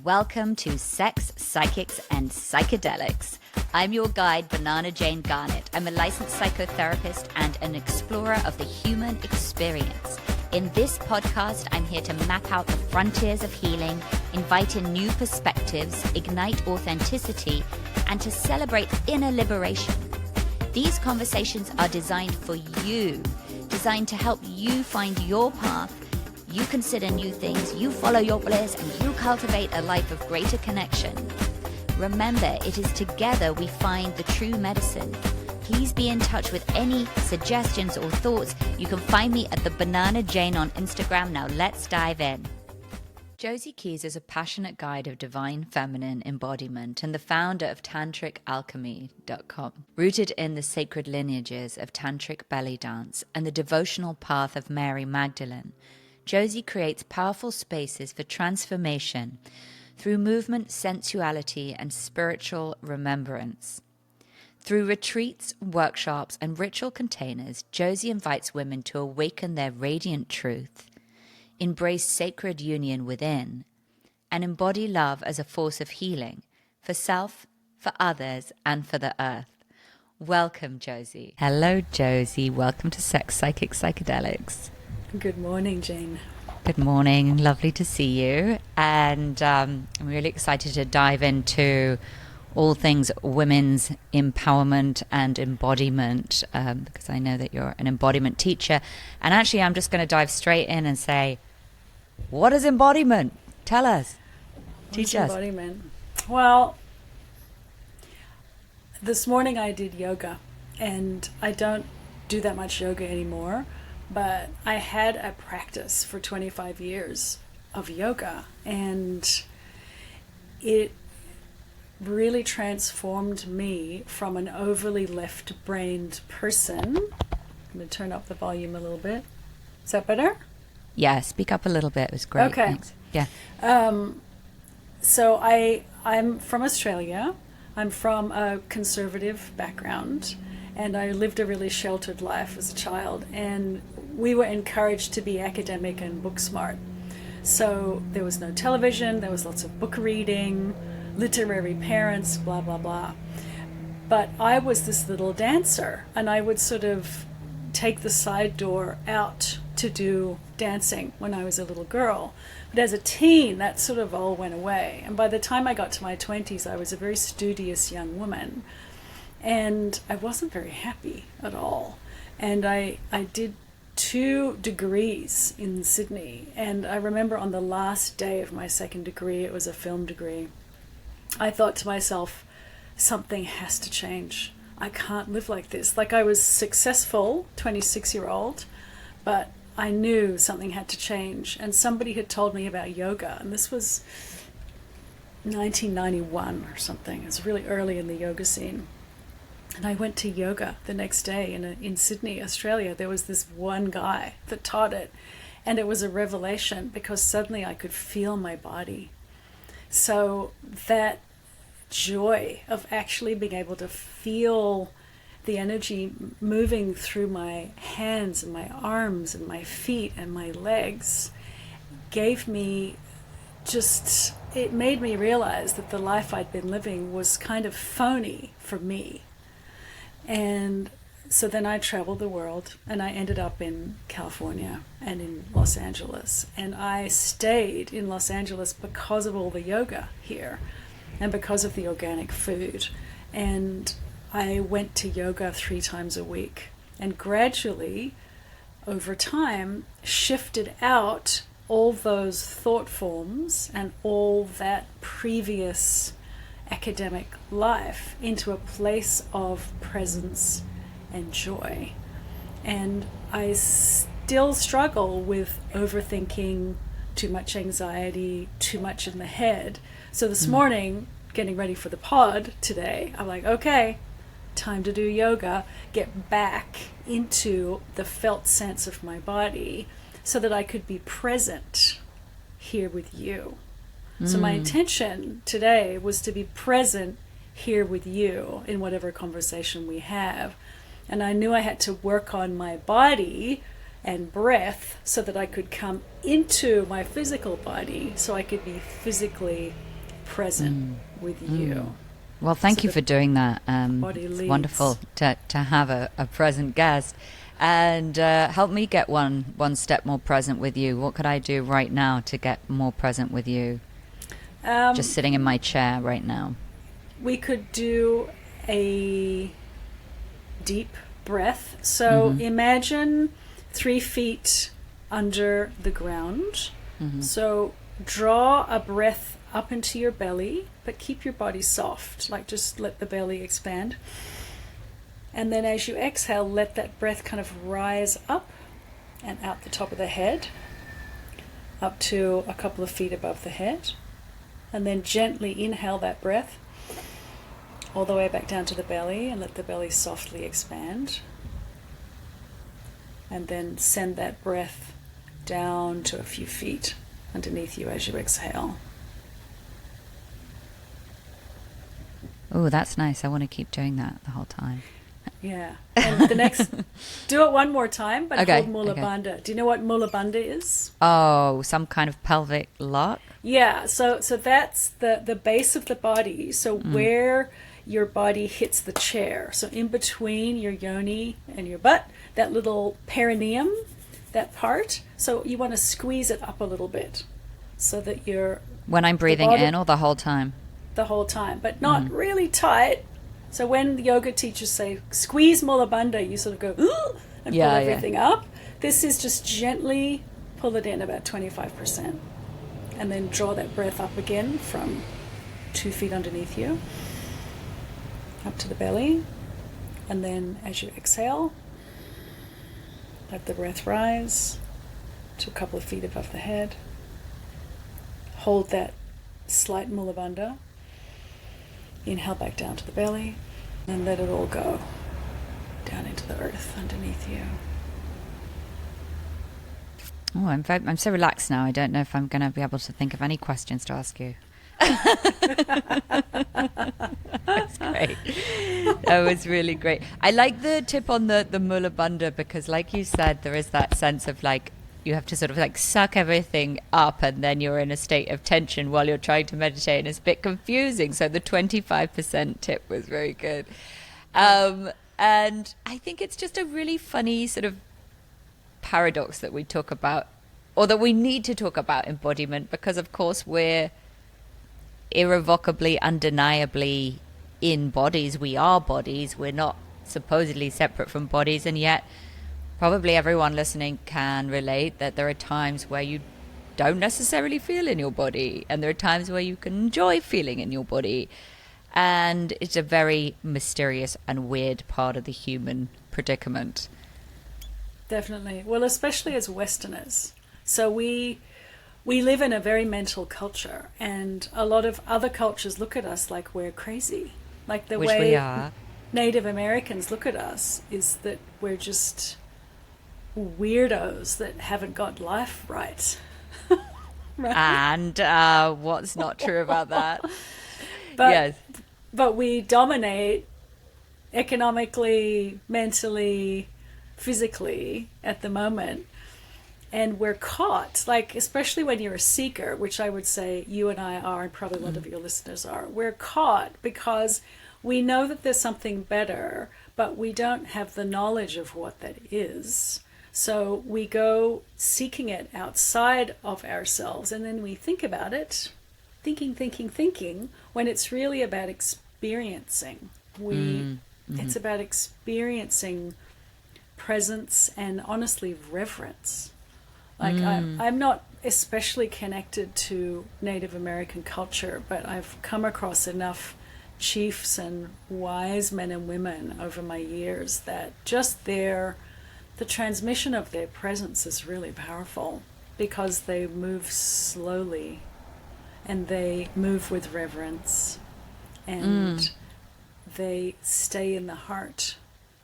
Welcome to Sex, Psychics, and Psychedelics. I'm your guide, Banana Jane Garnett. I'm a licensed psychotherapist and an explorer of the human experience. In this podcast, I'm here to map out the frontiers of healing, invite in new perspectives, ignite authenticity, and to celebrate inner liberation. These conversations are designed for you, designed to help you find your path. You consider new things, you follow your bliss, and you cultivate a life of greater connection. Remember, it is together we find the true medicine. Please be in touch with any suggestions or thoughts. You can find me at the Banana Jane on Instagram. Now let's dive in. Josie Keys is a passionate guide of divine feminine embodiment and the founder of TantricAlchemy.com. Rooted in the sacred lineages of Tantric belly dance and the devotional path of Mary Magdalene, Josie creates powerful spaces for transformation through movement, sensuality, and spiritual remembrance. Through retreats, workshops, and ritual containers, Josie invites women to awaken their radiant truth, embrace sacred union within, and embody love as a force of healing for self, for others, and for the earth. Welcome, Josie. Hello, Josie. Welcome to Sex, Psychic, Psychedelics. Good morning, Jane. Good morning. Lovely to see you. And I'm really excited to dive into all things women's empowerment and embodiment, because I know that you're an embodiment teacher. And actually, I'm just going to dive straight in and say, what is embodiment? Tell us. Teach us. Embodiment? Well, this morning I did yoga, and I don't do that much yoga anymore. But I had a practice for 25 years of yoga, and it really transformed me from an overly left-brained person. I'm going to turn up the volume a little bit. Is that better? Yeah, speak up a little bit. It was great. Okay. Thanks. Yeah. So I'm from Australia. I'm from a conservative background, and I lived a really sheltered life as a child, and we were encouraged to be academic and book smart. So there was no television, there was lots of book reading, literary parents, blah, blah, blah. But I was this little dancer, and I would sort of take the side door out to do dancing when I was a little girl. But as a teen, that sort of all went away. And by the time I got to my 20s, I was a very studious young woman. And I wasn't very happy at all. And I did 2 degrees in Sydney. And I remember on the last day of my second degree, it was a film degree, I thought to myself, something has to change. I can't live like this. Like, I was successful, 26-year-old, but I knew something had to change. And somebody had told me about yoga. And this was 1991 or something. It was really early in the yoga scene. And I went to yoga the next day in Sydney, Australia. There was this one guy that taught it, and it was a revelation because suddenly I could feel my body. So that joy of actually being able to feel the energy moving through my hands and my arms and my feet and my legs gave me it made me realize that the life I'd been living was kind of phony for me. And so then I traveled the world, and I ended up in California and in Los Angeles. And I stayed in Los Angeles because of all the yoga here and because of the organic food. And I went to yoga 3 times a week, and gradually, over time, shifted out all those thought forms and all that previous academic life into a place of presence and joy. And I still struggle with overthinking, too much anxiety, too much in the head. So this morning, getting ready for the pod today, I'm like, okay, time to do yoga, get back into the felt sense of my body so that I could be present here with you. So my intention today was to be present here with you in whatever conversation we have. And I knew I had to work on my body and breath so that I could come into my physical body, so I could be physically present with you. Well, thank So you the for doing that. body It's leads. wonderful to have a present guest. And help me get one step more present with you. What could I do right now to get more present with you? Just sitting in my chair right now. We could do a deep breath. So imagine 3 feet under the ground. So draw a breath up into your belly, but keep your body soft, like just let the belly expand. And then as you exhale, let that breath kind of rise up and out the top of the head, up to a couple of feet above the head. And then gently inhale that breath all the way back down to the belly and let the belly softly expand. And then send that breath down to a few feet underneath you as you exhale. Oh, that's nice. I want to keep doing that the whole time. Yeah. And the next, do it one more time, but Okay, hold Mula okay. Bandha. Do you know what Mula Bandha is? Oh, some kind of pelvic lock? Yeah, so that's the base of the body. So where your body hits the chair. So in between your yoni and your butt, that little perineum, that part. So you want to squeeze it up a little bit so that you're... When I'm breathing bottom- in or the whole time? The whole time, but not really tight. So when the yoga teachers say, squeeze Mula Bandha, you sort of go, ooh, and pull everything up. This is just gently pull it in about 25%. And then draw that breath up again from 2 feet underneath you, up to the belly. And then as you exhale, let the breath rise to a couple of feet above the head. Hold that slight Mula Bandha. Inhale back down to the belly and let it all go down into the earth underneath you. Oh, I'm so relaxed now. I don't know if I'm going to be able to think of any questions to ask you. That's great. That was really great. I like the tip on the Mula Bandha because, like you said, there is that sense of like you have to sort of like suck everything up and then you're in a state of tension while you're trying to meditate, and it's a bit confusing. So the 25% tip was very good. And I think it's just a really funny sort of paradox that we talk about, or that we need to talk about embodiment, because of course we're irrevocably, undeniably in bodies. We are bodies. We're not supposedly separate from bodies, and yet probably everyone listening can relate that there are times where you don't necessarily feel in your body, and there are times where you can enjoy feeling in your body, and it's a very mysterious and weird part of the human predicament. Definitely. Well, especially as Westerners. So we live in a very mental culture, and a lot of other cultures look at us like we're crazy. Like the Which way we are. Native Americans look at us is that we're just weirdos that haven't got life right. Right? And what's not true about that? But, Yes. but we dominate economically, mentally, physically at the moment. And we're caught, like, especially when you're a seeker, which I would say you and I are, and probably a lot of your listeners are. We're caught because we know that there's something better, but we don't have the knowledge of what that is. So we go seeking it outside of ourselves, and then we think about it, thinking, when it's really about experiencing. It's about experiencing presence and, honestly, reverence. Like, I'm not especially connected to Native American culture, but I've come across enough chiefs and wise men and women over my years that just the transmission of their presence is really powerful, because they move slowly and they move with reverence, and they stay in the heart,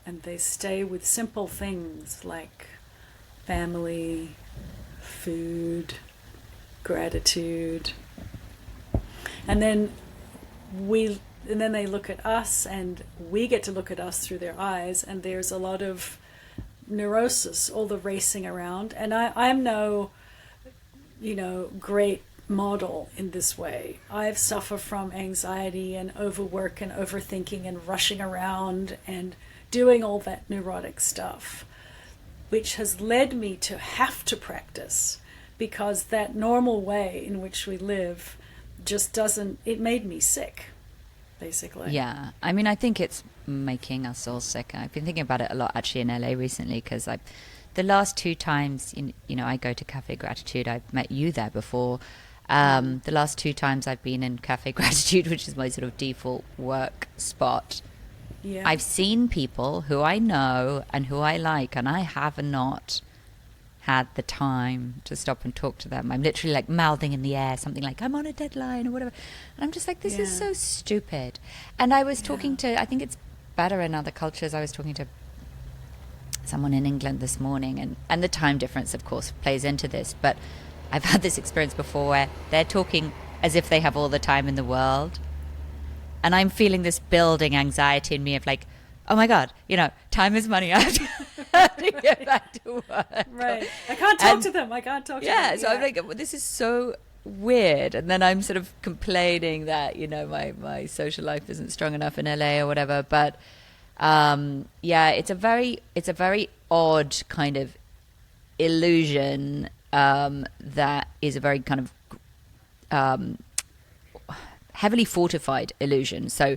and they stay with simple things like family, food, gratitude. And then they look at us, and we get to look at us through their eyes, and there's a lot of neurosis, all the racing around. And I'm no, great model in this way. I've suffered from anxiety and overwork and overthinking and rushing around and doing all that neurotic stuff, which has led me to have to practice, because that normal way in which we live just doesn't, it made me sick, basically. Yeah, I mean, I think it's making us all sick. I've been thinking about it a lot actually in LA recently, because the last 2 times, you know, I go to Cafe Gratitude. I've met you there before. The last 2 times I've been in Cafe Gratitude, which is my sort of default work spot, Yeah. I've seen people who I know and who I like, and I have not had the time to stop and talk to them. I'm literally like mouthing in the air something like, I'm on a deadline or whatever. And I'm just like, this is so stupid. And I was talking to, I think it's better in other cultures, I was talking to someone in England this morning, and the time difference, of course, plays into this. But I've had this experience before where they're talking as if they have all the time in the world. And I'm feeling this building anxiety in me of like, oh my God, you know, time is money. I have to get back to work. Right. I can't talk to them. I can't talk to them. Yeah, so I'm like, well, this is so weird. And then I'm sort of complaining that, you know, my social life isn't strong enough in LA or whatever. But yeah, it's a very odd kind of illusion that is a very kind of heavily fortified illusion. So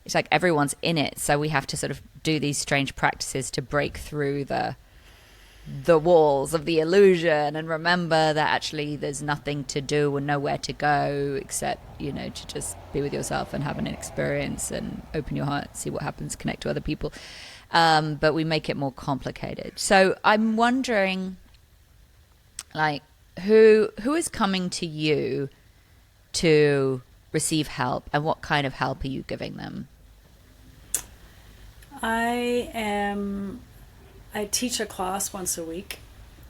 it's like everyone's in it, so we have to sort of do these strange practices to break through the walls of the illusion and remember that actually there's nothing to do and nowhere to go except, you know, to just be with yourself and have an experience and open your heart, see what happens, connect to other people. But we make it more complicated. So I'm wondering, like, who is coming to you to receive help, and what kind of help are you giving them? I teach a class once a week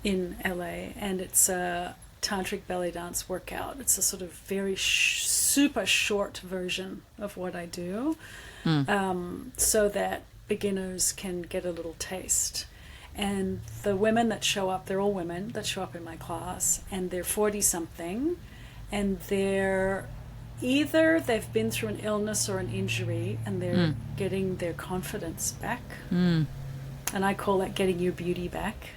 in LA, and it's a Tantric belly dance workout. It's a sort of very super short version of what I do, so that beginners can get a little taste. And the women that show up, they're all women that show up in my class, and they're 40-something, and they're either they've been through an illness or an injury, and they're getting their confidence back. And I call that getting your beauty back.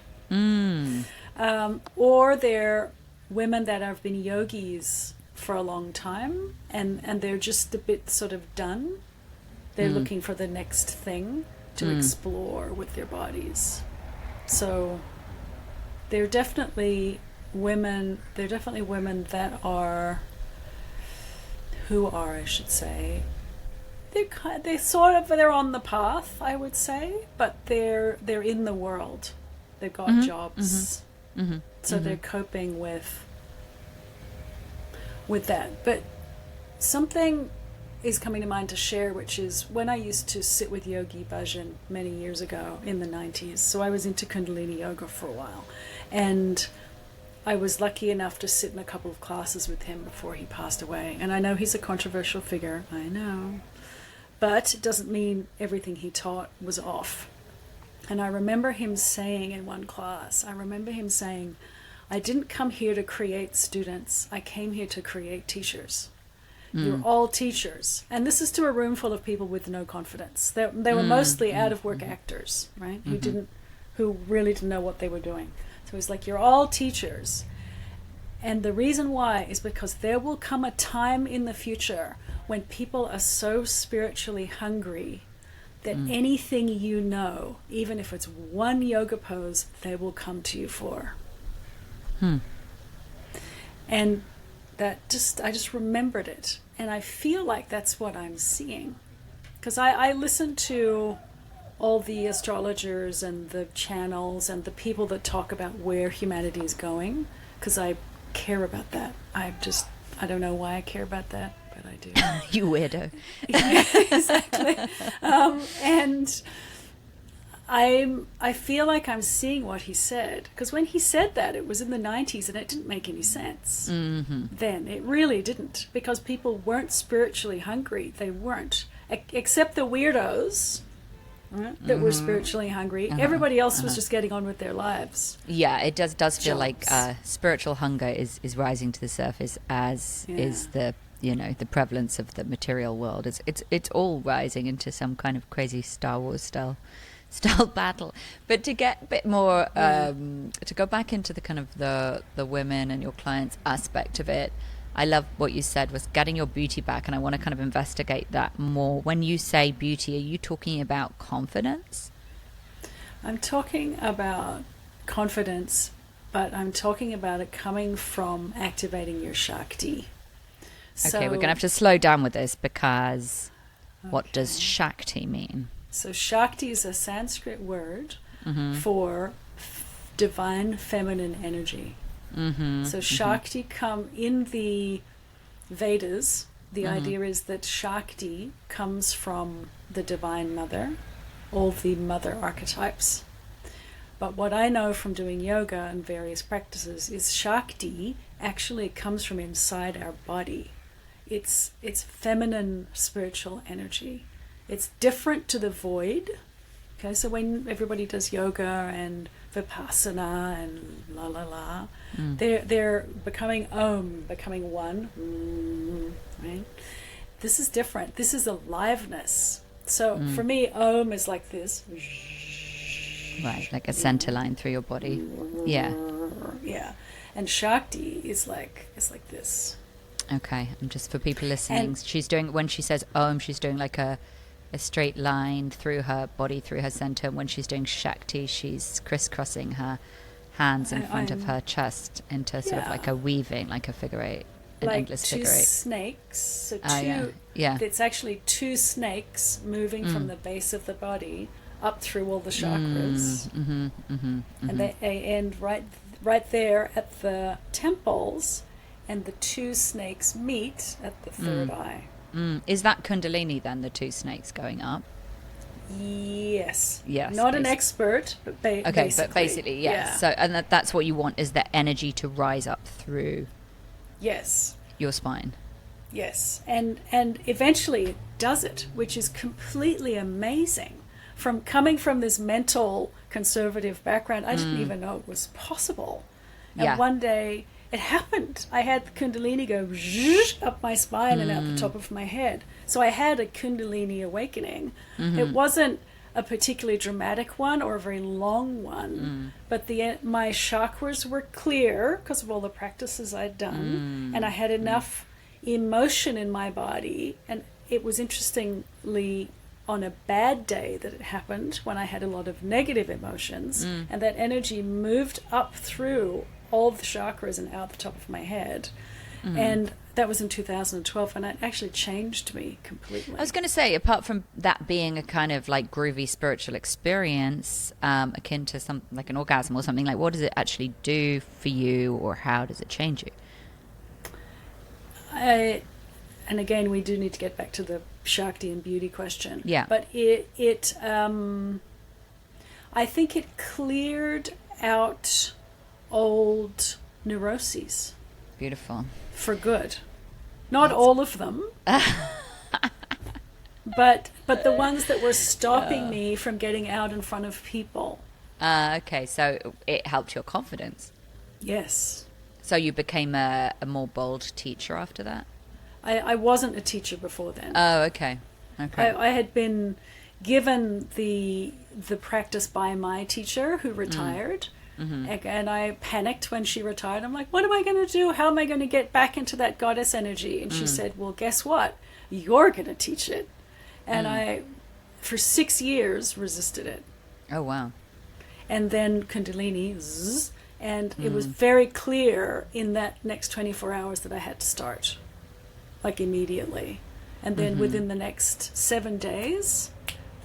Or they're women that have been yogis for a long time, and they're just a bit sort of done. They're looking for the next thing to explore with their bodies. So they're definitely women that are, I should say, they're on the path, I would say, but they're in the world. They've got jobs, so they're coping with that. But something is coming to mind to share, which is when I used to sit with Yogi Bhajan many years ago in the 90s. So I was into Kundalini yoga for a while, and I was lucky enough to sit in a couple of classes with him before he passed away. And I know he's a controversial figure, I know, but it doesn't mean everything he taught was off. And I remember him saying in one class, I didn't come here to create students, I came here to create teachers. You're all teachers. And this is to a room full of people with no confidence. They were mostly out of work actors, right? Who really didn't know what they were doing. So he's like, you're all teachers. And the reason why is because there will come a time in the future when people are so spiritually hungry that anything you know, even if it's one yoga pose, they will come to you for. And I just remembered it. And I feel like that's what I'm seeing. Because I listen to all the astrologers and the channels and the people that talk about where humanity is going, because I care about that. I don't know why I care about that, but I do. You weirdo. Yeah, exactly. And I feel like I'm seeing what he said, because when he said that, it was in the 90s and it didn't make any sense. Then it really didn't, because people weren't spiritually hungry. They weren't, except the weirdos right, that were spiritually hungry. Everybody else was just getting on with their lives. Yeah, it does feel like Jobs. spiritual hunger is rising to the surface, as is the the prevalence of the material world. It's all rising into some kind of crazy Star Wars style battle. But to get a bit more to go back into the kind of the women and your clients aspect of it, I love what you said was getting your beauty back, and I want to kind of investigate that more. When you say beauty, are you talking about confidence? I'm talking about confidence, but I'm talking about it coming from activating your Shakti. Okay, we're going to have to slow down with this, because what does Shakti mean? So Shakti is a Sanskrit word for divine feminine energy. So Shakti come in the Vedas. The idea is that Shakti comes from the Divine Mother, all the mother archetypes. But what I know from doing yoga and various practices is Shakti actually comes from inside our body. It's feminine spiritual energy. It's different to the void. Okay, so when everybody does yoga and vipassana and la la la, they're becoming Om, becoming one. Right? This is different. This is aliveness. So for me, Om is like this. Right, like a center line through your body. Yeah. Yeah. And Shakti is like this. Okay, and just for people listening, she's doing, when she says Om, she's doing like a straight line through her body, through her center. And when she's doing Shakti, she's crisscrossing her hands in front of her chest into sort of like a weaving, like a figure eight, an like endless two figure eight. snakes. So yeah. It's actually two snakes moving from the base of the body up through all the chakras. And they end right there at the temples, and the two snakes meet at the third eye. Is that Kundalini then, the two snakes going up? Yes. Yes. Not an expert, but basically. But basically, yes. Yeah. So, and that's what you want, is the energy to rise up through Yes. your spine. Yes. And eventually it does it, which is completely amazing. From coming from this mental conservative background, I didn't even know it was possible. And one day it happened. I had the Kundalini go up my spine and out the top of my head. So I had a Kundalini awakening. It wasn't a particularly dramatic one or a very long one, but my chakras were clear because of all the practices I'd done, and I had enough emotion in my body. And it was interestingly on a bad day that it happened, when I had a lot of negative emotions, and that energy moved up through all the chakras and out the top of my head. And that was in 2012, and it actually changed me completely. I was going to say, apart from that being a kind of like groovy spiritual experience, akin to something like an orgasm or something, like what does it actually do for you, or how does it change you? And again, we do need to get back to the Shakti and beauty question. Yeah. But I think it cleared out old neuroses. Beautiful. For good. Not all of them. but the ones that were stopping me from getting out in front of people. Okay, so it helped your confidence. Yes. So you became a more bold teacher after that? I wasn't a teacher before then. Oh, okay. I had been given the practice by my teacher, who retired. And I panicked when she retired. I'm like, what am I going to do? How am I going to get back into that goddess energy? And she said, well, guess what? You're going to teach it. And I, for 6 years, resisted it. Oh, wow. And then Kundalini, and it was very clear in that next 24 hours that I had to start, like immediately. And then within the next 7 days,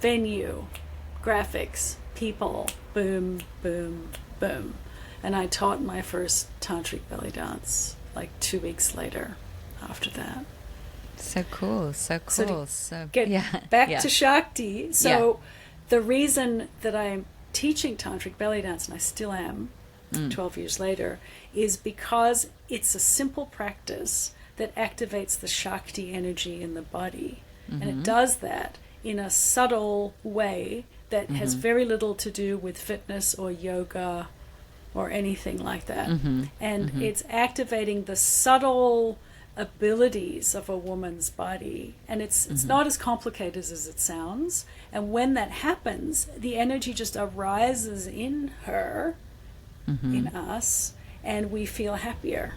venue, graphics, people, boom, boom, boom. And I taught my first Tantric belly dance like 2 weeks later after that. So cool, so cool. So get back to Shakti. So the reason that I'm teaching Tantric belly dance, and I still am 12 years later, is because it's a simple practice that activates the Shakti energy in the body. And it does that in a subtle way that has very little to do with fitness or yoga or anything like that. And it's activating the subtle abilities of a woman's body, and it's not as complicated as it sounds. And when that happens, the energy just arises in her, in us, and we feel happier.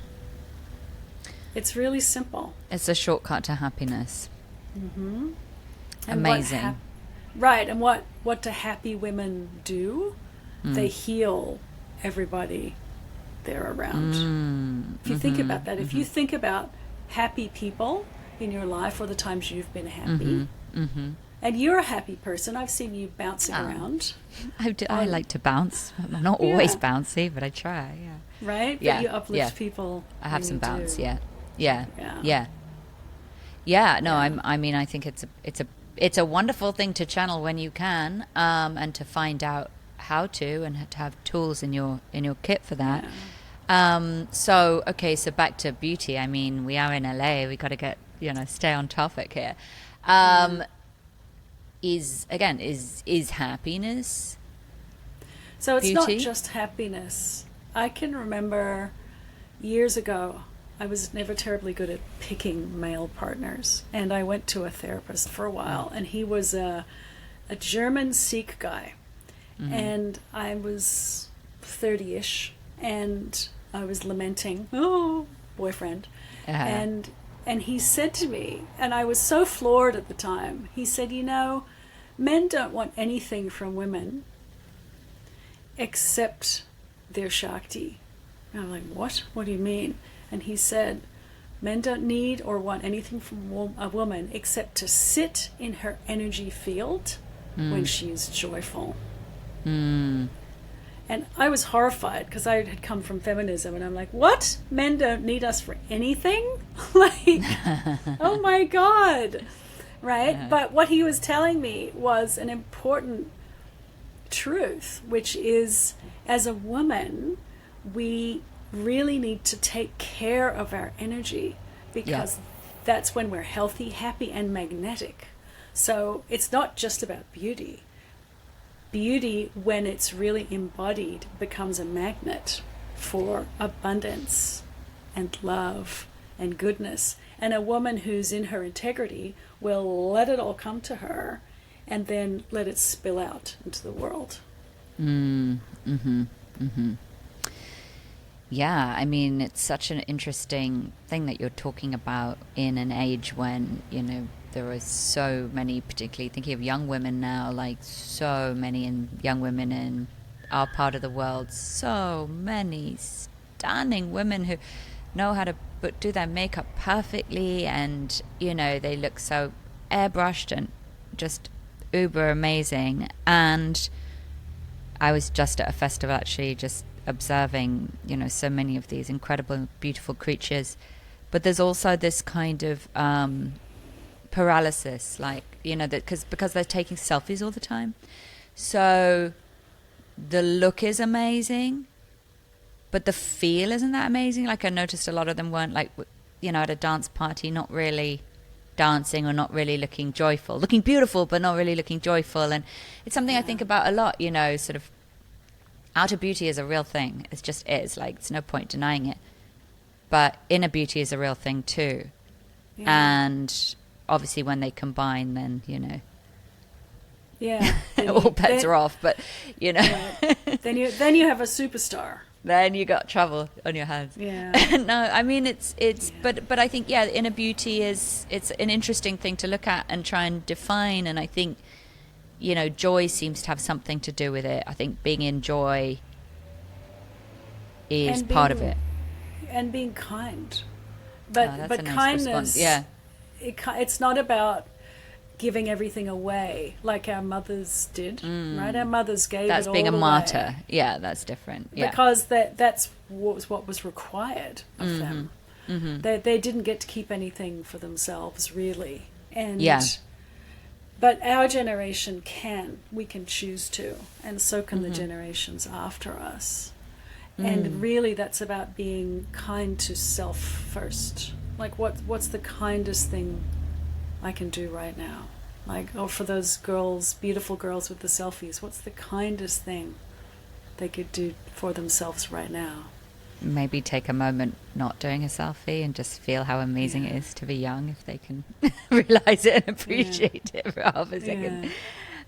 It's really simple. It's a shortcut to happiness. And Amazing. Right, and what do happy women do? They heal everybody they're around. If you think about that, if you think about happy people in your life, or the times you've been happy, and you're a happy person, I've seen you bouncing around. I like to bounce. I'm not always bouncy, but I try. Right? Yeah. But you uplift people. I have some bounce. Do. Yeah. No, I mean, I think it's a wonderful thing to channel when you can, and to find out how to, and to have tools in your kit for that. So back to beauty. I mean, we are in LA. We got to get, stay on topic here. Is happiness? So it's beauty? not just happiness. I can remember years ago, I was never terribly good at picking male partners, and I went to a therapist for a while, and he was a German Sikh guy, and I was 30-ish, and I was lamenting, boyfriend, and he said to me, and I was so floored at the time, he said, men don't want anything from women except their Shakti. And I'm like, what? What do you mean? And he said, men don't need or want anything from a woman except to sit in her energy field when she is joyful. And I was horrified, because I had come from feminism, and I'm like, what? Men don't need us for anything? Like, oh my God. Right? But what he was telling me was an important truth, which is, as a woman, we really need to take care of our energy, because that's when we're healthy, happy, and magnetic. So it's not just about beauty. Beauty, when it's really embodied, becomes a magnet for abundance and love and goodness. And a woman who's in her integrity will let it all come to her, and then let it spill out into the world. Yeah, I mean, it's such an interesting thing that you're talking about in an age when, there are so many, particularly thinking of young women now, like so many young women in our part of the world, so many stunning women who know how to do their makeup perfectly, and, they look so airbrushed and just uber amazing. And I was just at a festival, actually, just observing, so many of these incredible, beautiful creatures. But there's also this kind of paralysis, like, because they're taking selfies all the time. So the look is amazing, but the feel isn't that amazing. Like, I noticed a lot of them weren't, like, at a dance party, not really dancing, or not really looking joyful, looking beautiful, but not really looking joyful. And it's something I think about a lot, sort of outer beauty is a real thing. It just is. Like, it's no point denying it. But inner beauty is a real thing too. And obviously when they combine, then, all bets are off. But, then you have a superstar. Then you got trouble on your hands. No, I mean, but I think, inner beauty it's an interesting thing to look at and try and define. And I think, joy seems to have something to do with it. I think being in joy is part of it. And being kind. But nice kindness, it's not about giving everything away like our mothers did, right? Our mothers gave that's it all being a away. Martyr. Yeah, that's different. Yeah. Because that's what was required of them. They didn't get to keep anything for themselves, really. And but our generation we can choose to, and so can the generations after us. And really, that's about being kind to self first. Like, what's the kindest thing I can do right now? Like, oh, for those girls, beautiful girls with the selfies, what's the kindest thing they could do for themselves right now? Maybe take a moment not doing a selfie and just feel how amazing it is to be young, if they can realize it and appreciate it for half a second.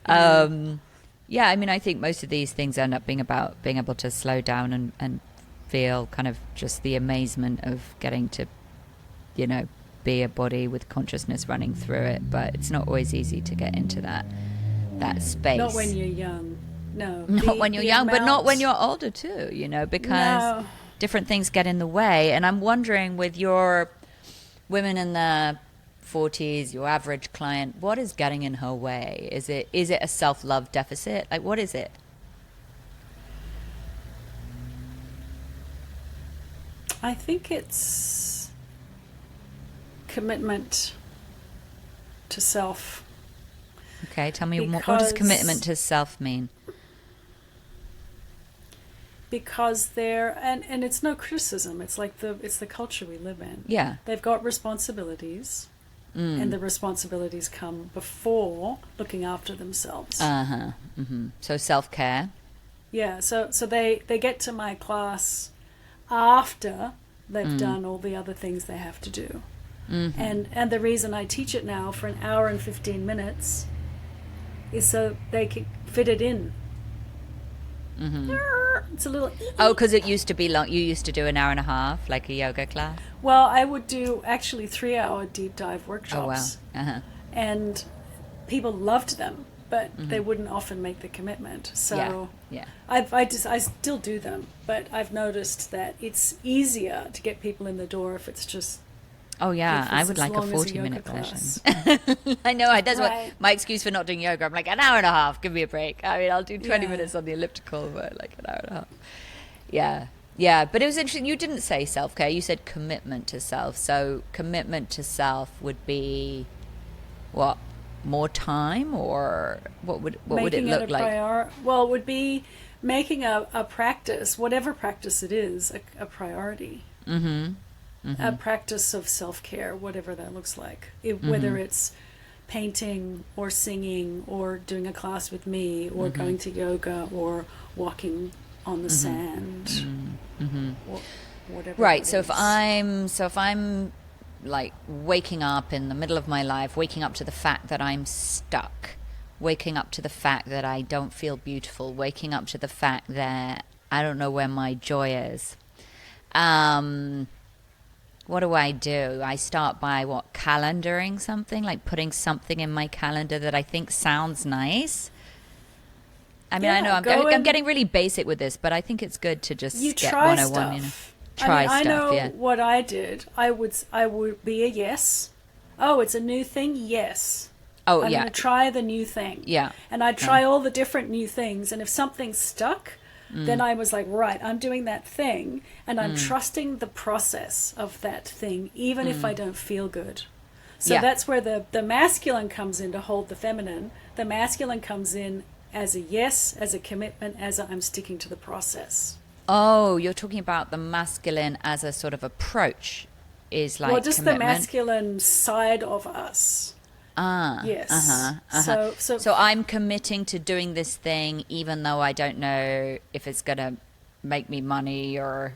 I mean, I think most of these things end up being about being able to slow down and feel kind of just the amazement of getting to, you know, be a body with consciousness running through it. But it's not always easy to get into that space. Not when you're young. No. Not when you're young, but not when you're older too, you know, because different things get in the way. And I'm wondering, with your women in their 40s, your average client, what is getting in her way? Is it a self-love deficit? Like, what is it? I think it's commitment to self. Okay, tell me, what does commitment to self mean? Because they're, and it's no criticism, it's like it's the culture we live in. Yeah. They've got responsibilities, and the responsibilities come before looking after themselves. So self-care. Yeah, so they get to my class after they've done all the other things they have to do. And the reason I teach it now for an hour and 15 minutes is so they can fit it in. It's a little... Oh, because it used to be long. You used to do an hour and a half, like a yoga class? Well, I would do actually 3-hour deep dive workshops. Oh, wow. And people loved them, but they wouldn't often make the commitment. So I still do them, but I've noticed that it's easier to get people in the door if it's just... Oh, yeah, I would like a 40-minute version. I know, that's what my excuse for not doing yoga. I'm like, an hour and a half, give me a break. I mean, I'll do 20 minutes on the elliptical, but like an hour and a half. Yeah, but it was interesting. You didn't say self-care, you said commitment to self. So commitment to self would be, what, more time, or what would it look like? Well, it would be making a practice, whatever practice it is, a priority. A practice of self-care, whatever that looks like. Whether it's painting or singing or doing a class with me or going to yoga or walking on the sand, or whatever. Right. So if I'm like waking up in the middle of my life, waking up to the fact that I'm stuck, waking up to the fact that I don't feel beautiful, waking up to the fact that I don't know where my joy is. What do? I start by calendaring something, like putting something in my calendar that I think sounds nice. I mean, I know I'm getting really basic with this, but I think it's good to just get 101. Stuff. You know, try stuff. I know what I did. I would be a yes. Oh, it's a new thing. Yes. Oh, I'm going to try the new thing. Yeah. And I try all the different new things, and if something's stuck, then I was like, right, I'm doing that thing, and I'm trusting the process of that thing, even if I don't feel good. So that's where the masculine comes in to hold the feminine. The masculine comes in as a yes, as a commitment, as I'm sticking to the process. Oh, you're talking about the masculine as a sort of approach, is like just commitment. The masculine side of us. Yes. So I'm committing to doing this thing, even though I don't know if it's gonna make me money or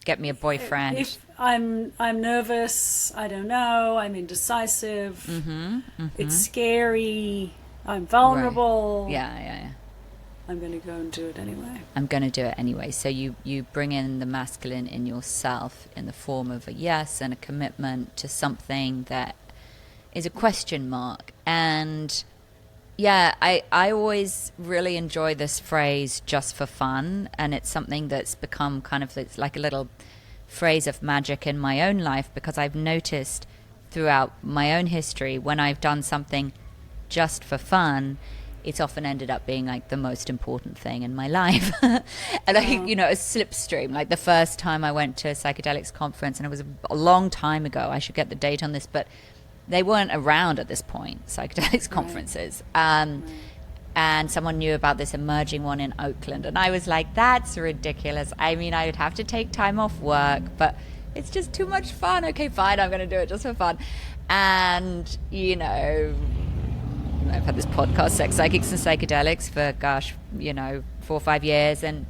get me a boyfriend. If I'm nervous, I don't know. I'm indecisive. It's scary. I'm vulnerable. Right. Yeah. I'm going to go and do it anyway. I'm going to do it anyway. So you bring in the masculine in yourself in the form of a yes and a commitment to something that is a question mark. And I always really enjoy this phrase, just for fun. And it's something that's become it's like a little phrase of magic in my own life, because I've noticed throughout my own history, when I've done something just for fun, it's often ended up being like the most important thing in my life. And a slipstream. Like the first time I went to a psychedelics conference, and it was a long time ago, I should get the date on this, but they weren't around at this point, psychedelics conferences. And someone knew about this emerging one in Oakland. And I was like, that's ridiculous. I mean, I would have to take time off work, but it's just too much fun. Okay, fine, I'm going to do it just for fun. And, I've had this podcast, Sex, Psychics and Psychedelics, for, gosh, 4 or 5 years, and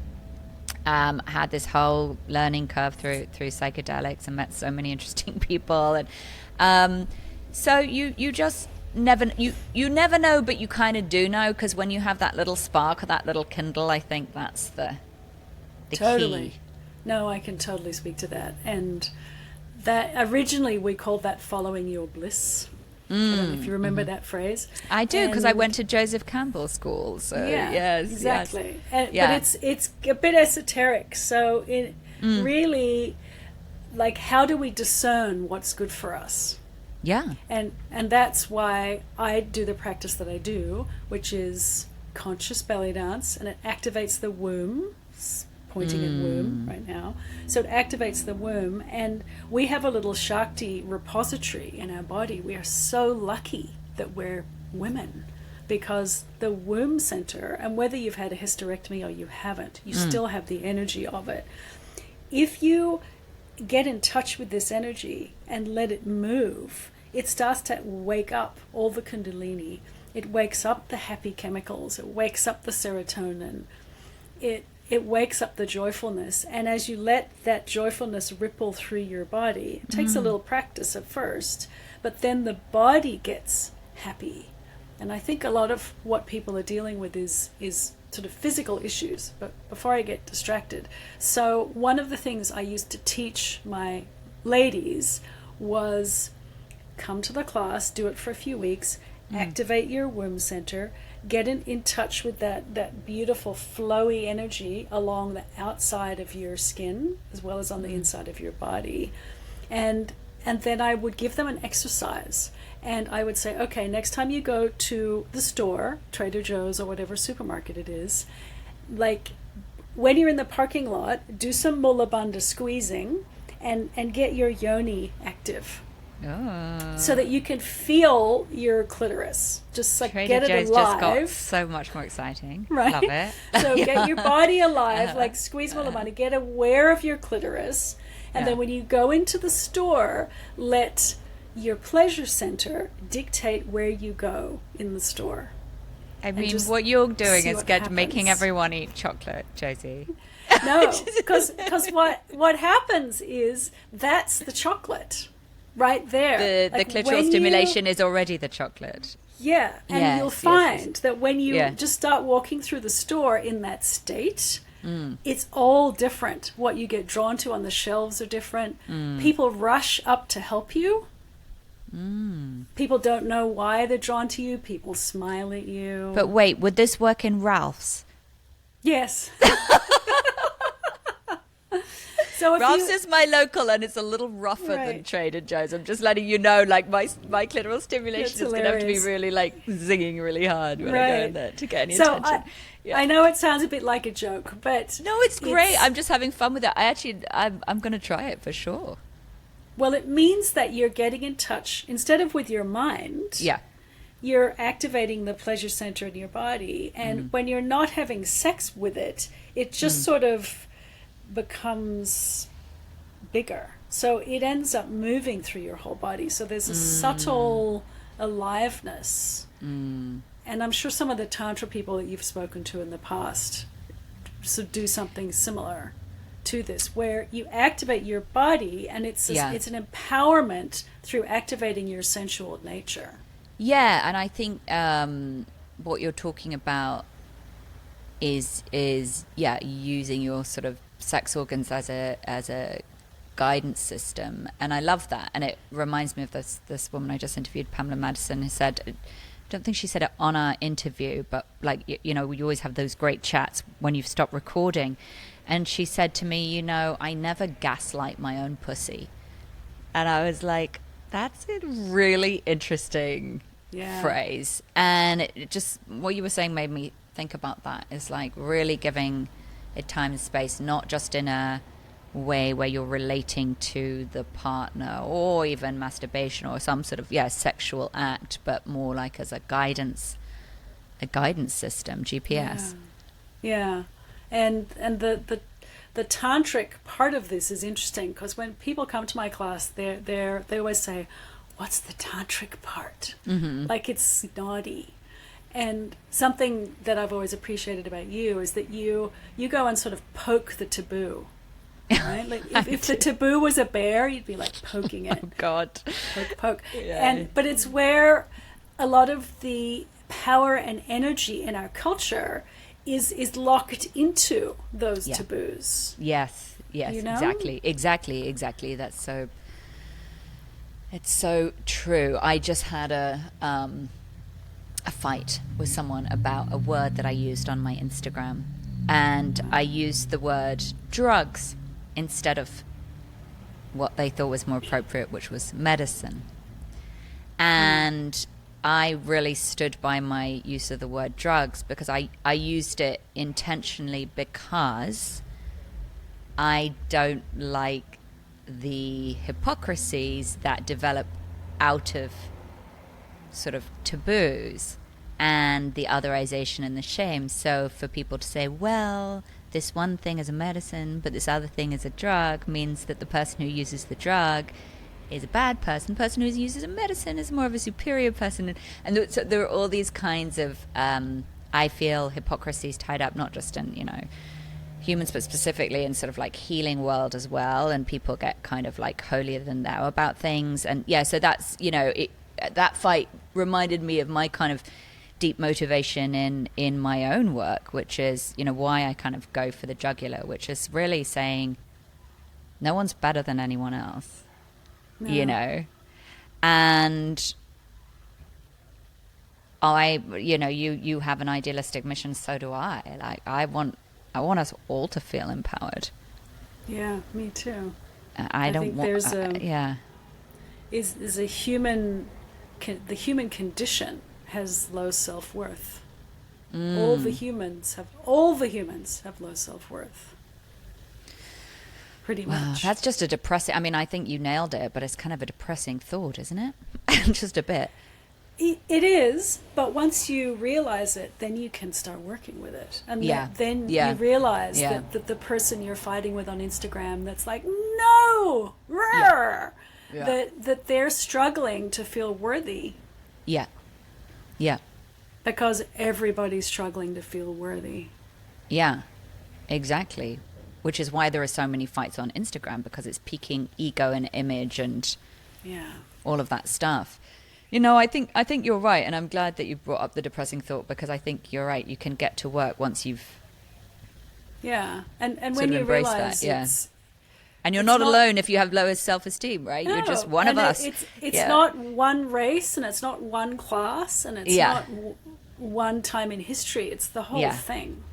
had this whole learning curve through psychedelics, and met so many interesting people. And so you just never know, but you kind of do know, because when you have that little spark or that little kindle, I think that's the Totally. key. No, I can totally speak to that. And that originally we called that following your bliss. I don't know if you remember that phrase. I do, because I went to Joseph Campbell's school. So yeah, yes, exactly. Yes. Yeah. But it's a bit esoteric. So it really, like, how do we discern what's good for us? Yeah. And that's why I do the practice that I do, which is conscious belly dance, and it activates the womb. Pointing at womb right now. So it activates the womb, and we have a little Shakti repository in our body. We are so lucky that we're women, because the womb center, and whether you've had a hysterectomy or you haven't, you still have the energy of it. If you get in touch with this energy and let it move, it starts to wake up all the kundalini. It wakes up the happy chemicals. It wakes up the serotonin. It wakes up the joyfulness, and as you let that joyfulness ripple through your body, it takes a little practice at first, but then the body gets happy. And I think a lot of what people are dealing with is sort of physical issues. But before I get distracted, so one of the things I used to teach my ladies was come to the class, do it for a few weeks, activate your womb center, get in touch with that beautiful flowy energy along the outside of your skin as well as on the inside of your body. And then I would give them an exercise, and I would say, okay, next time you go to the store, Trader Joe's or whatever supermarket it is, like when you're in the parking lot, do some mula bandha squeezing and get your yoni active. Oh. So that you can feel your clitoris, just like Trader get it Joe's alive. just got so much more exciting. Right? Love it. So get your body alive, like squeeze mula bandha, get aware of your clitoris, and then when you go into the store, let your pleasure center dictate where you go in the store. I mean, what you're doing is making happens. everyone eat chocolate, Josie. No, because what happens is that's the chocolate. Right there. The clitoral stimulation is already the chocolate. Yeah, and Yes, you'll find yes. that when you just start walking through the store in that state, it's all different. What you get drawn to on the shelves are different. People rush up to help you. People don't know why they're drawn to you. People smile at you. But wait, would this work in Ralph's? Yes. So if Ralph's is my local, and it's a little rougher than Trader Joe's. I'm just letting you know, like, my clitoral stimulation is going to have to be really, like, zinging really hard when I go in there to get any attention. I know it sounds a bit like a joke, but no, it's great. I'm just having fun with it. I'm going to try it for sure. Well, it means that you're getting in touch, instead of with your mind, you're activating the pleasure center in your body. And when you're not having sex with it, it just sort of becomes bigger. So it ends up moving through your whole body. So there's a subtle aliveness. And I'm sure some of the Tantra people that you've spoken to in the past do something similar to this, where you activate your body, and it's an empowerment through activating your sensual nature. Yeah, and I think what you're talking about is using your sort of sex organs as a guidance system, and I love that. And it reminds me of this woman I just interviewed, Pamela Madison, who said, I don't think she said it on our interview, but like, you know, we always have those great chats when you've stopped recording, and she said to me, you know, I never gaslight my own pussy. And I was like, that's a really interesting phrase. And it just, what you were saying made me think about that, is like really giving it time and space, not just in a way where you're relating to the partner or even masturbation or some sort of sexual act, but more like as a guidance system, GPS. And the tantric part of this is interesting, because when people come to my class, they always say, what's the tantric part? Like it's naughty. And something that I've always appreciated about you is that you go and sort of poke the taboo, right? Like if the taboo was a bear, you'd be like poking it. Oh God. Poke. Yeah. But it's where a lot of the power and energy in our culture is locked into those taboos. Yes, You know? exactly. It's so true. I just had a fight with someone about a word that I used on my Instagram, and I used the word drugs instead of what they thought was more appropriate, which was medicine. And I really stood by my use of the word drugs because I used it intentionally because I don't like the hypocrisies that develop out of sort of taboos and the otherization and the shame. So for people to say, well, this one thing is a medicine, but this other thing is a drug, means that the person who uses the drug is a bad person. The person who uses a medicine is more of a superior person. And so there are all these kinds of, I feel, hypocrisies tied up, not just in, humans, but specifically in sort of like healing world as well. And people get kind of like holier than thou about things. And yeah, so that's, that fight reminded me of my kind of deep motivation in my own work, which is, why I kind of go for the jugular, which is really saying no one's better than anyone else, and you have an idealistic mission, so do I. Like I want us all to feel empowered. Yeah, me too. I don't think want there's is a human the human condition has low self-worth. All the humans have low self-worth. Pretty much. That's just a depressing, I think you nailed it, but it's kind of a depressing thought, isn't it? Just a bit. It is, but once you realize it, then you can start working with it. And then you realize that the person you're fighting with on Instagram that's like, no, that they're struggling to feel worthy. Yeah. Because everybody's struggling to feel worthy. Yeah, exactly. Which is why there are so many fights on Instagram, because it's piquing ego and image and all of that stuff. I think you're right, and I'm glad that you brought up the depressing thought, because I think you're right. You can get to work once you've and when you realize that, and you're not alone if you have lower self-esteem, right? You're just one of us. It's not one race, and it's not one class, and it's not one time in history. It's the whole thing.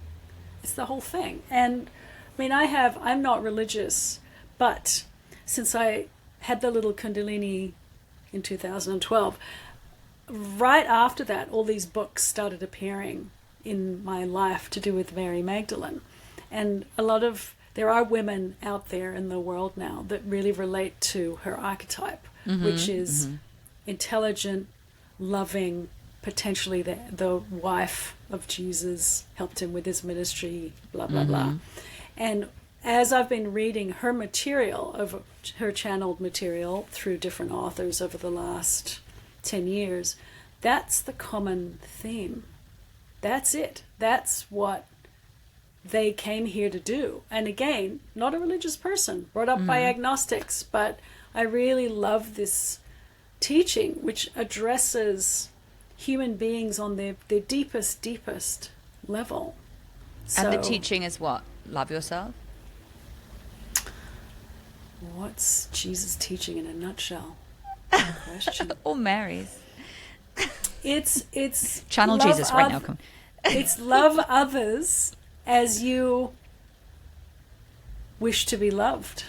It's the whole thing. And I'm not religious, but since I had the little Kundalini in 2012, right after that, all these books started appearing in my life to do with Mary Magdalene. And there are women out there in the world now that really relate to her archetype, which is intelligent, loving, potentially the wife of Jesus, helped him with his ministry, blah, blah, blah. And as I've been reading her material, her channeled material through different authors over the last 10 years, that's the common theme. That's it. That's what they came here to do. And again, not a religious person, brought up by agnostics, but I really love this teaching, which addresses human beings on their deepest level. And the teaching is what? Love yourself? What's Jesus' teaching in a nutshell? Good question. Or Mary's? It's channel Jesus right now. Come. It's love others as you wish to be loved.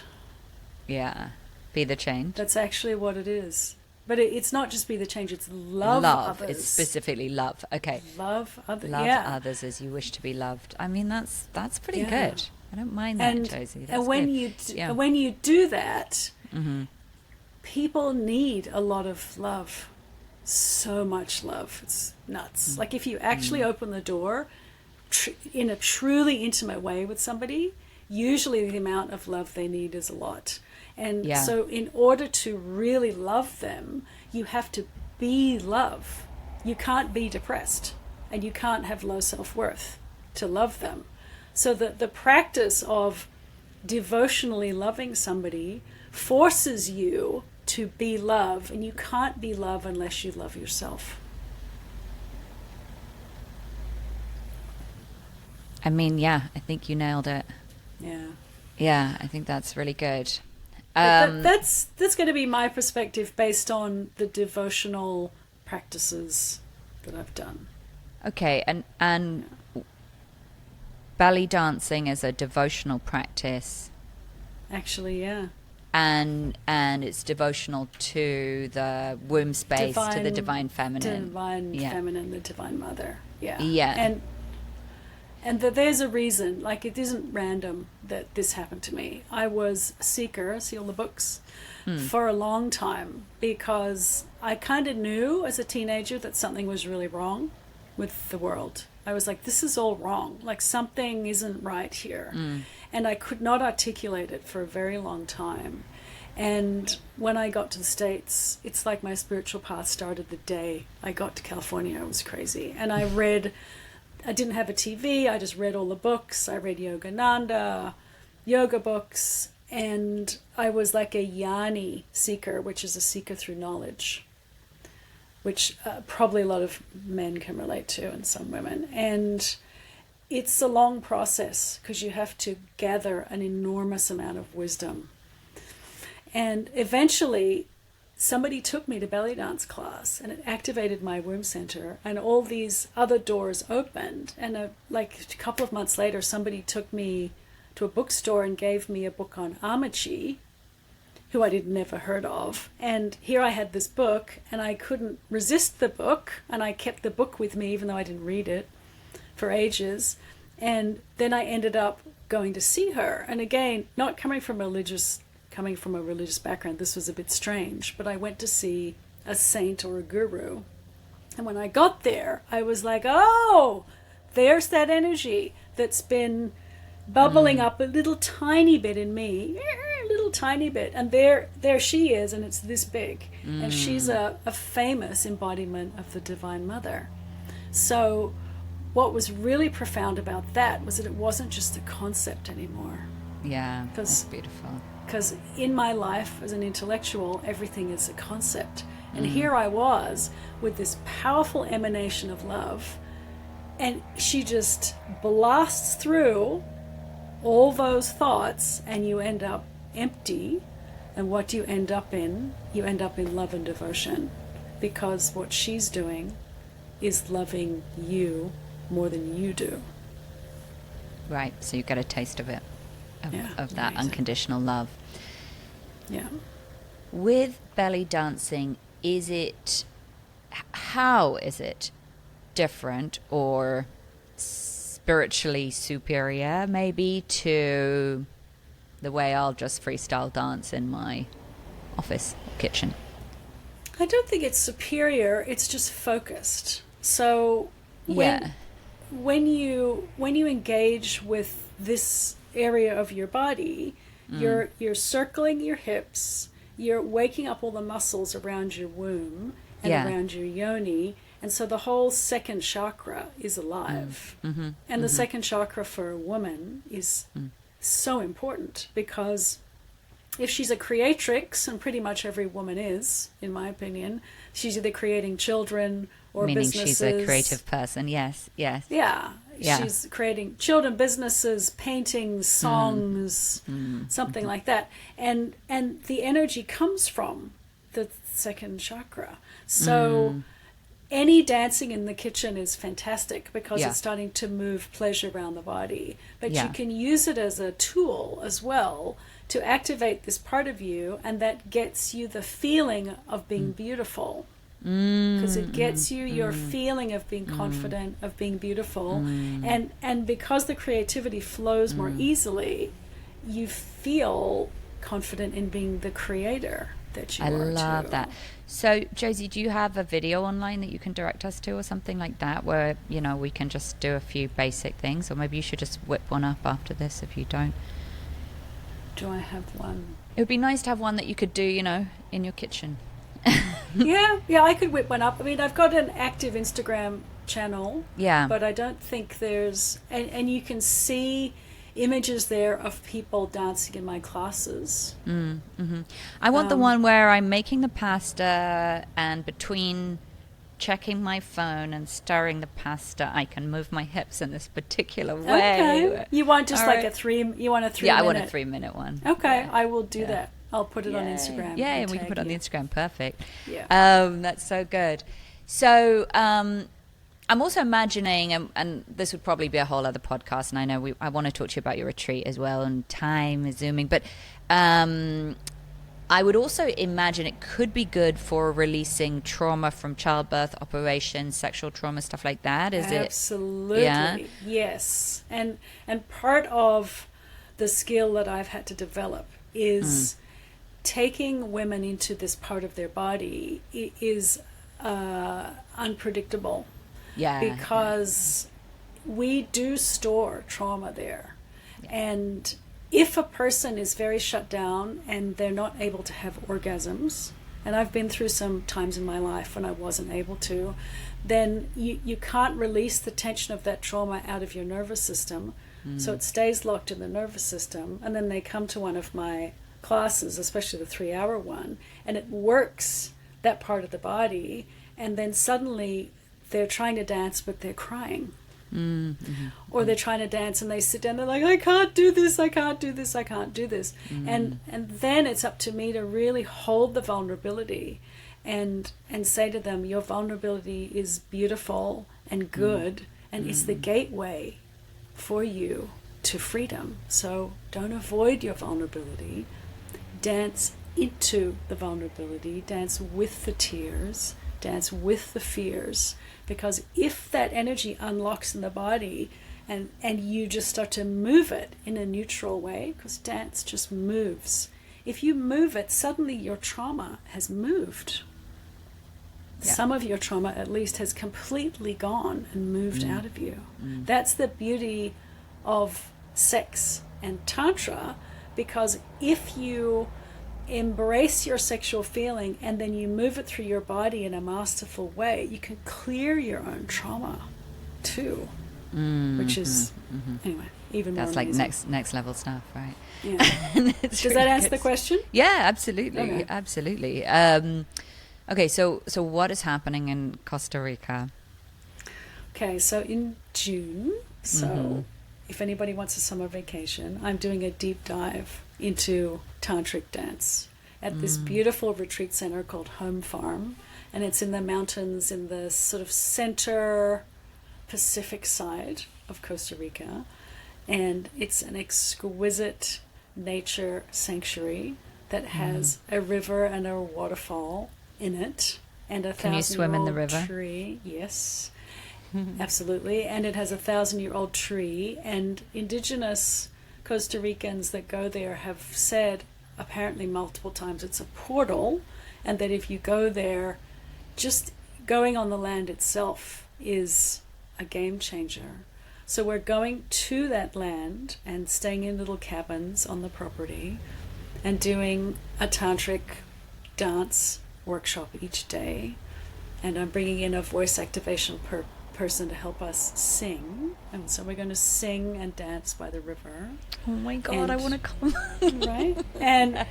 Yeah. Be the change. That's actually what it is. But it's not just be the change, it's love others. It's specifically love. Okay. Love others. Love others as you wish to be loved. That's pretty good. I don't mind that, Josie. That's and when good. when you do that, people need a lot of love. So much love. It's nuts. Like if you actually open the door in a truly intimate way with somebody, usually the amount of love they need is a lot. And so in order to really love them, you have to be love. You can't be depressed. and you can't have low self-worth to love them. So the practice of devotionally loving somebody forces you to be love, and you can't be love unless you love yourself. I mean, yeah, I think you nailed it. Yeah. Yeah, I think that's really good. That's going to be my perspective based on the devotional practices that I've done. Okay, and belly dancing is a devotional practice. Actually, yeah. And it's devotional to the womb space, to the divine feminine. Feminine, the divine mother. Yeah. Yeah. And there's a reason, like it isn't random that this happened to me. I was a seeker, see all the books, for a long time, because I kind of knew as a teenager that something was really wrong with the world. I was like, this is all wrong. Like something isn't right here. And I could not articulate it for a very long time. And when I got to the States, it's like my spiritual path started the day I got to California. It was crazy. And I didn't have a TV. I just read all the books. I read Yogananda, yoga books. And I was like a Jnani seeker, which is a seeker through knowledge, which probably a lot of men can relate to and some women. And it's a long process because you have to gather an enormous amount of wisdom. And eventually somebody took me to belly dance class, and it activated my womb center, and all these other doors opened. And like a couple of months later, somebody took me to a bookstore and gave me a book on Amachi, who I did never heard of. And here I had this book, and I couldn't resist the book, and I kept the book with me even though I didn't read it for ages. And then I ended up going to see her. And again, not coming from a religious background, this was a bit strange, but I went to see a saint or a guru. And when I got there, I was like, oh, there's that energy that's been bubbling up a little tiny bit in me, a little tiny bit. And there she is, and it's this big. And she's a famous embodiment of the Divine Mother. So what was really profound about that was that it wasn't just a concept anymore. Yeah, that's beautiful. Because in my life as an intellectual, everything is a concept. And here I was with this powerful emanation of love, and she just blasts through all those thoughts, and you end up empty. And what do you end up in? You end up in love and devotion, because what she's doing is loving you more than you do. Right, so you get a taste of it. Of that amazing. Unconditional love. Yeah. With belly dancing, how is it different or spiritually superior maybe to the way I'll just freestyle dance in my office or kitchen? I don't think it's superior, it's just focused. So when you engage with this area of your body, you're circling your hips, you're waking up all the muscles around your womb and around your yoni, and so the whole second chakra is alive. And the second chakra for a woman is so important, because if she's a creatrix, and pretty much every woman is, in my opinion, she's either creating children or meaning businesses. She's a creative person. Yes. Yeah. She's creating children, businesses, paintings, songs, something like that. And the energy comes from the second chakra. So any dancing in the kitchen is fantastic, because it's starting to move pleasure around the body. But you can use it as a tool as well to activate this part of you, and that gets you the feeling of being beautiful. Because it gets you your feeling of being confident, of being beautiful, and because the creativity flows more easily, you feel confident in being the creator that you are. I love that. So Josie, do you have a video online that you can direct us to, or something like that, where we can just do a few basic things? Or maybe you should just whip one up after this if you don't. Do I have one? It would be nice to have one that you could do, in your kitchen. yeah, I could whip one up. I mean, I've got an active Instagram channel. Yeah. But I don't think there's, and you can see images there of people dancing in my classes. I want the one where I'm making the pasta, and between checking my phone and stirring the pasta, I can move my hips in this particular way. Okay. You want just All like right. a 3 minute? Yeah, I want a 3-minute one. Okay, Yeah. I will do that. I'll put it on Instagram. Yeah, and we can tag put it on the you. Instagram. Perfect. Yeah. That's so good. So I'm also imagining, and this would probably be a whole other podcast, and I know I want to talk to you about your retreat as well, and time is zooming, but I would also imagine it could be good for releasing trauma from childbirth, operations, sexual trauma, stuff like that. Is it? Absolutely. Yeah? Yes. And part of the skill that I've had to develop is taking women into this part of their body is unpredictable. Yeah. Because we do store trauma there. Yeah. And if a person is very shut down and they're not able to have orgasms, and I've been through some times in my life when I wasn't able to, then you can't release the tension of that trauma out of your nervous system. So it stays locked in the nervous system. And then they come to one of my classes, especially the 3-hour one, and it works that part of the body. And then suddenly they're trying to dance, but they're crying. Or they're trying to dance and they sit down, they're like, I can't do this, I can't do this, I can't do this. And then it's up to me to really hold the vulnerability and say to them, your vulnerability is beautiful and good, and it's the gateway for you to freedom. So don't avoid your vulnerability. Dance into the vulnerability, dance with the tears, dance with the fears. Because if that energy unlocks in the body and you just start to move it in a neutral way, because dance just moves. If you move it, suddenly your trauma has moved. Yeah. Some of your trauma at least has completely gone and moved out of you. That's the beauty of sex and Tantra, because if you embrace your sexual feeling and then you move it through your body in a masterful way, you can clear your own trauma too, which is anyway even that's more like amazing. next level stuff, right? Yeah. Does that answer the question? Yeah, absolutely. Okay. Absolutely. Okay, so what is happening in Costa Rica? Okay, so in June, if anybody wants a summer vacation, I'm doing a deep dive into Tantric dance at this beautiful retreat center called Home Farm, and it's in the mountains in the sort of center Pacific side of Costa Rica, and it's an exquisite nature sanctuary that has a river and a waterfall in it, and a 1,000-year-old Can you swim in the river? tree. Yes. Absolutely. And it has a 1,000-year-old tree, and indigenous Costa Ricans that go there have said apparently multiple times it's a portal, and that if you go there, just going on the land itself is a game changer. So we're going to that land and staying in little cabins on the property and doing a tantric dance workshop each day, and I'm bringing in a voice activation person to help us sing, and so we're going to sing and dance by the river. Oh my god, I want to come. Right? And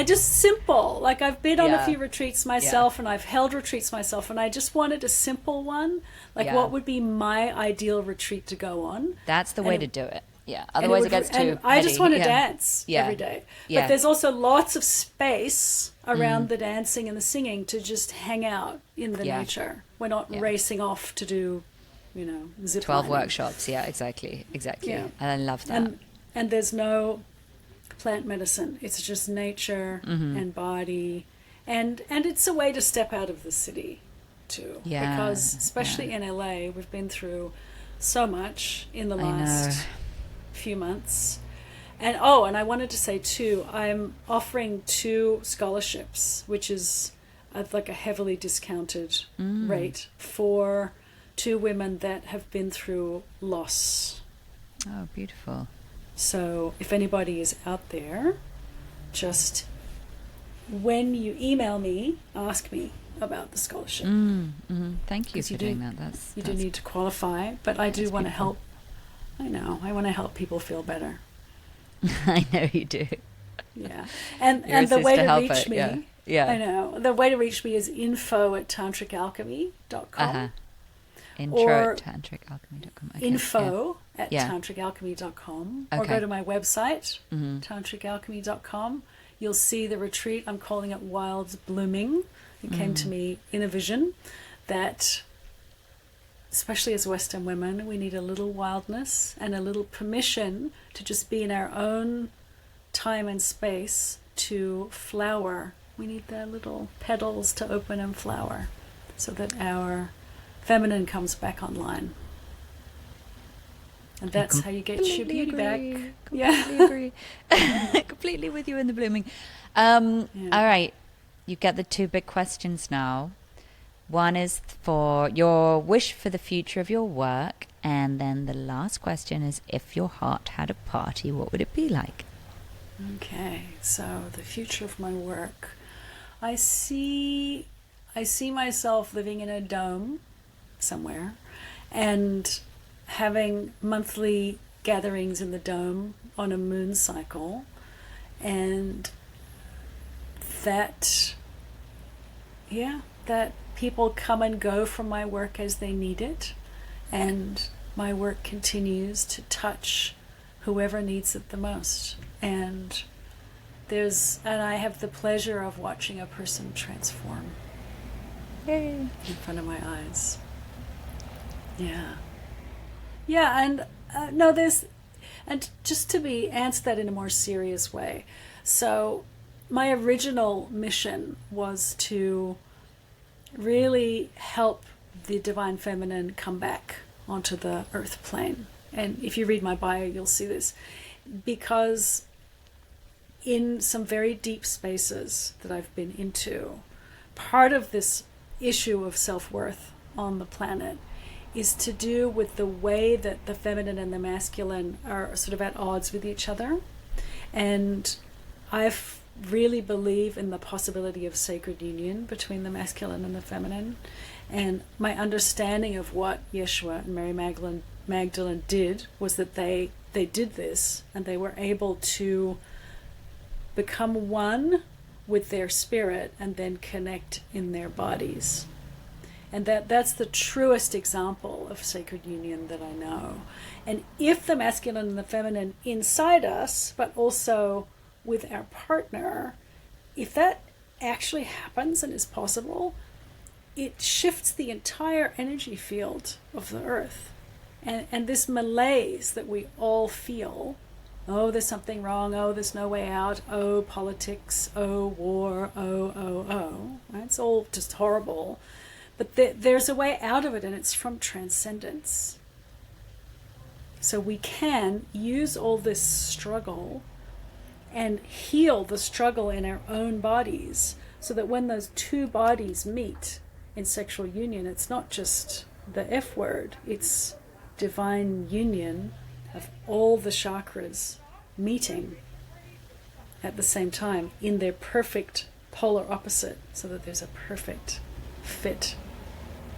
just simple, like I've been on a few retreats myself, and I've held retreats myself, and I just wanted a simple one, like what would be my ideal retreat to go on. That's the way to do it. Yeah, otherwise it gets too I just want to heady. dance every day. But there's also lots of space around the dancing and the singing to just hang out in the nature. We're not racing off to do, zip 12 lining. workshops. Yeah, exactly. Yeah. And I love that. And there's no plant medicine. It's just nature and body. And it's a way to step out of the city too. Yeah. Because especially in LA, we've been through so much in the last few months. And I wanted to say too, I'm offering 2 scholarships, which is like a heavily discounted rate for 2 women that have been through loss. Oh, beautiful. So if anybody is out there, just when you email me, ask me, about the scholarship. Thank you for doing that. You do need to qualify, but I do want to help. I know. I want to help people feel better. I know you do. Yeah. And the way to reach me, yeah. I know. The way to reach me is info@tantricalchemy.com. Intro@tantricalchemy.com. Okay. Info@tantricalchemy.com. Or go to my website, tantricalchemy.com. You'll see the retreat. I'm calling it Wilds Blooming. It came to me in a vision that, especially as Western women, we need a little wildness and a little permission to just be in our own time and space to flower. We need the little petals to open and flower so that our feminine comes back online. And that's how you get your beauty back. Completely agree. Completely with you in the blooming. All right. You get the two big questions now. One is for your wish for the future of your work. And then the last question is, if your heart had a party, what would it be like? Okay. So the future of my work. I see myself living in a dome somewhere and having monthly gatherings in the dome on a moon cycle, and that people come and go from my work as they need it, and my work continues to touch whoever needs it the most. And I have the pleasure of watching a person transform. Yay. In front of my eyes. Yeah, and and just to answer that in a more serious way. So my original mission was to really help the divine feminine come back onto the earth plane. And if you read my bio, you'll see this. Because in some very deep spaces that I've been into, part of this issue of self-worth on the planet is to do with the way that the feminine and the masculine are sort of at odds with each other. And I really believe in the possibility of sacred union between the masculine and the feminine. And my understanding of what Yeshua and Mary Magdalene did was that they did this, and they were able to become one with their spirit and then connect in their bodies. And that's the truest example of sacred union that I know. And if the masculine and the feminine inside us, but also with our partner, if that actually happens and is possible, it shifts the entire energy field of the earth. And this malaise that we all feel, oh, there's something wrong, oh, there's no way out, oh, politics, oh, war, oh, right? It's all just horrible. But there's a way out of it, and it's from transcendence. So we can use all this struggle and heal the struggle in our own bodies, so that when those two bodies meet in sexual union, it's not just the F word, it's divine union of all the chakras meeting at the same time in their perfect polar opposite, so that there's a perfect fit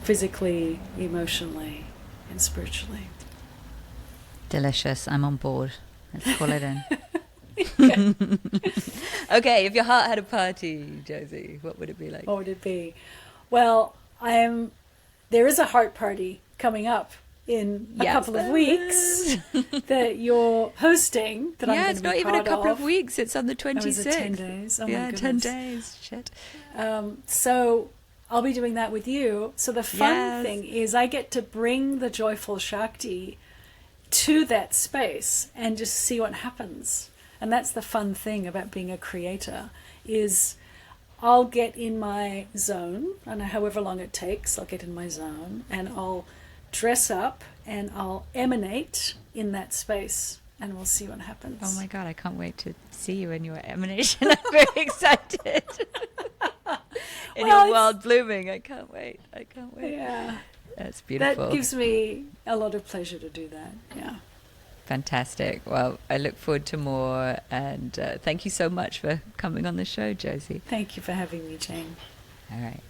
physically, emotionally, and spiritually. Delicious. I'm on board. Let's call it in. Okay, if your heart had a party, Josie, what would it be like? What would it be? Well, there is a heart party coming up in a couple of weeks that you're hosting. That I'm it's not even a couple of weeks. It's on the 26th. Is it 10 days? Oh my goodness. 10 days. Shit. So I'll be doing that with you. So the fun thing is I get to bring the joyful Shakti to that space and just see what happens. And that's the fun thing about being a creator, is I'll get in my zone, and however long it takes, I'll get in my zone, and I'll dress up and I'll emanate in that space, and we'll see what happens. Oh my God, I can't wait to see you in your emanation. I'm very excited. Your wild blooming. I can't wait. Yeah. That's beautiful. That gives me a lot of pleasure to do that. Yeah. Fantastic. Well, I look forward to more, and thank you so much for coming on the show, Josie. Thank you for having me, Jane. All right.